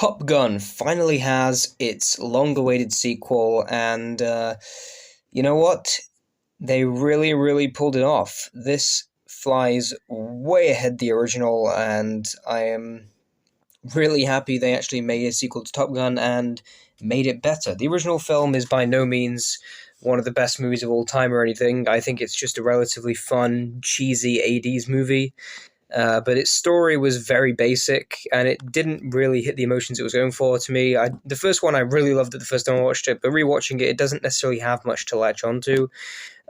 Top Gun finally has its long-awaited sequel, and you know what? They really, really pulled it off. This flies way ahead the original, and I am really happy they actually made a sequel to Top Gun and made it better. The original film is by no means one of the best movies of all time or anything. I think it's just a relatively fun, cheesy 80s movie. But its story was very basic, and it didn't really hit the emotions it was going for to me. The first one I really loved it the first time I watched it, but rewatching it, it doesn't necessarily have much to latch onto.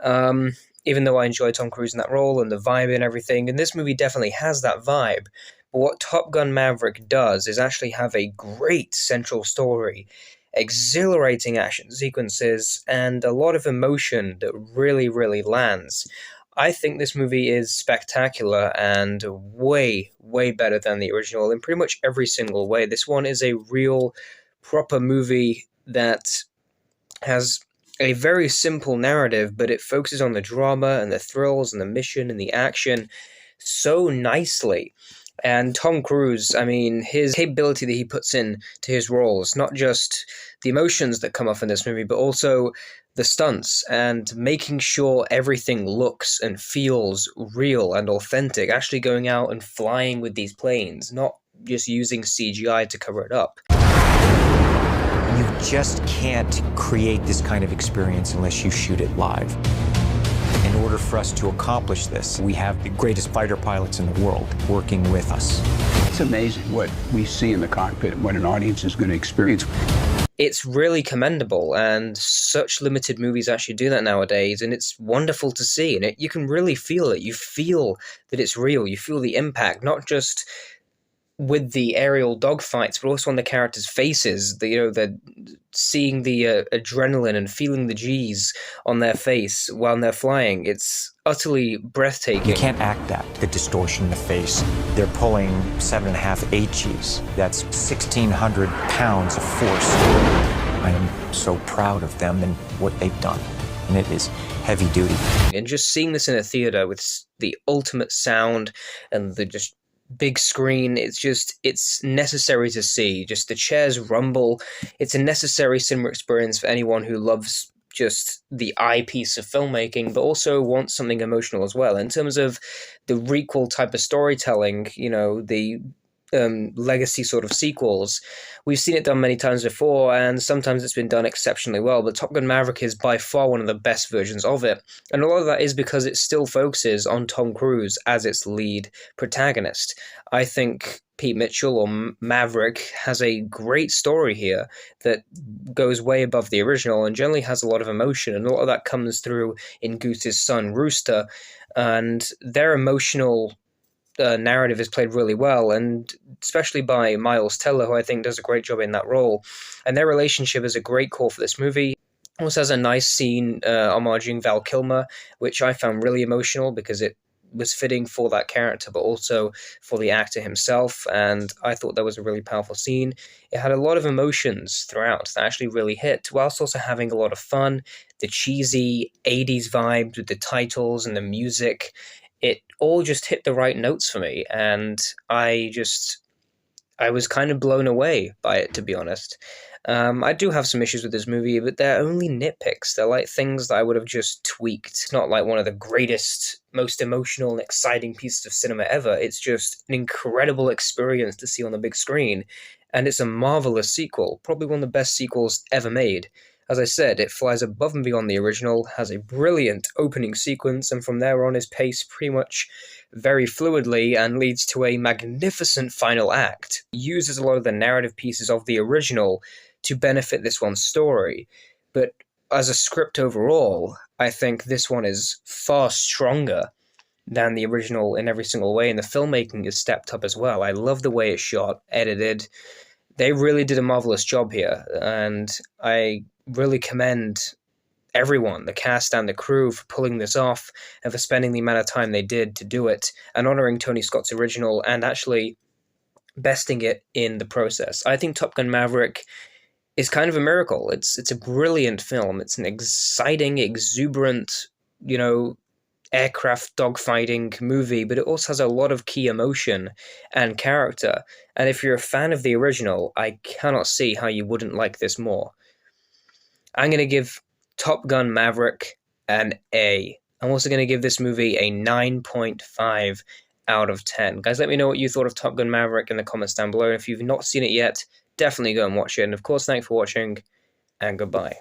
Um, Even though I enjoy Tom Cruise in that role and the vibe and everything, and this movie definitely has that vibe. But what Top Gun Maverick does is actually have a great central story, exhilarating action sequences, and a lot of emotion that really, really lands. I think this movie is spectacular and way, way better than the original in pretty much every single way. This one is a real, proper movie that has a very simple narrative, but it focuses on the drama and the thrills and the mission and the action so nicely. And Tom Cruise, I mean, his capability that he puts in to his roles, not just the emotions that come off in this movie, but also the stunts and making sure everything looks and feels real and authentic, actually going out and flying with these planes, not just using CGI to cover it up. You just can't create this kind of experience unless you shoot it live. In order for us to accomplish this, we have the greatest fighter pilots in the world working with us. It's amazing what we see in the cockpit, what an audience is going to experience. It's really commendable, and such limited movies actually do that nowadays, and it's wonderful to see, and you can really feel it. You feel that it's real. You feel the impact, not just with the aerial dogfights, but also on the characters' faces. They're seeing the adrenaline and feeling the G's on their face while they're flying. It's utterly breathtaking. You can't act that, the distortion in the face. They're pulling 7.5 H's. That's 1,600 pounds of force. I am so proud of them and what they've done. And it is heavy duty. And just seeing this in a theater with the ultimate sound and the just big screen, it's necessary to see. Just the chairs rumble. It's a necessary cinema experience for anyone who loves just the eyepiece of filmmaking, but also wants something emotional as well. In terms of the requel type of storytelling, the legacy sort of sequels, we've seen it done many times before, and sometimes it's been done exceptionally well, but Top Gun Maverick is by far one of the best versions of it, and a lot of that is because it still focuses on Tom Cruise as its lead protagonist. I think Pete Mitchell, or Maverick, has a great story here that goes way above the original and generally has a lot of emotion, and a lot of that comes through in Goose's son, Rooster, and their emotional narrative is played really well, and especially by Miles Teller, who I think does a great job in that role. And their relationship is a great call for this movie. Also has a nice scene homaging Val Kilmer, which I found really emotional because it was fitting for that character, but also for the actor himself, and I thought that was a really powerful scene. It had a lot of emotions throughout that actually really hit, whilst also having a lot of fun. The cheesy 80s vibes with the titles and the music, it all just hit the right notes for me, and I was kind of blown away by it, to be honest. I do have some issues with this movie, but they're only nitpicks. They're like things that I would have just tweaked. It's not like one of the greatest, most emotional and exciting pieces of cinema ever. It's just an incredible experience to see on the big screen, and it's a marvelous sequel, probably one of the best sequels ever made. As I said, it flies above and beyond the original, has a brilliant opening sequence, and from there on is paced pretty much very fluidly and leads to a magnificent final act. It uses a lot of the narrative pieces of the original to benefit this one's story, but as a script overall, I think this one is far stronger than the original in every single way, and the filmmaking is stepped up as well. I love the way it's shot, edited. They really did a marvelous job here, and I really commend everyone, the cast and the crew, for pulling this off and for spending the amount of time they did to do it and honoring Tony Scott's original and actually besting it in the process. I think Top Gun Maverick is kind of a miracle. It's a brilliant film. It's an exciting, exuberant, aircraft dogfighting movie, but it also has a lot of key emotion and character. And if you're a fan of the original, I cannot see how you wouldn't like this more. I'm going to give Top Gun Maverick an A. I'm also going to give this movie a 9.5 out of 10. Guys, let me know what you thought of Top Gun Maverick in the comments down below. And if you've not seen it yet, definitely go and watch it. And of course, thanks for watching, and goodbye.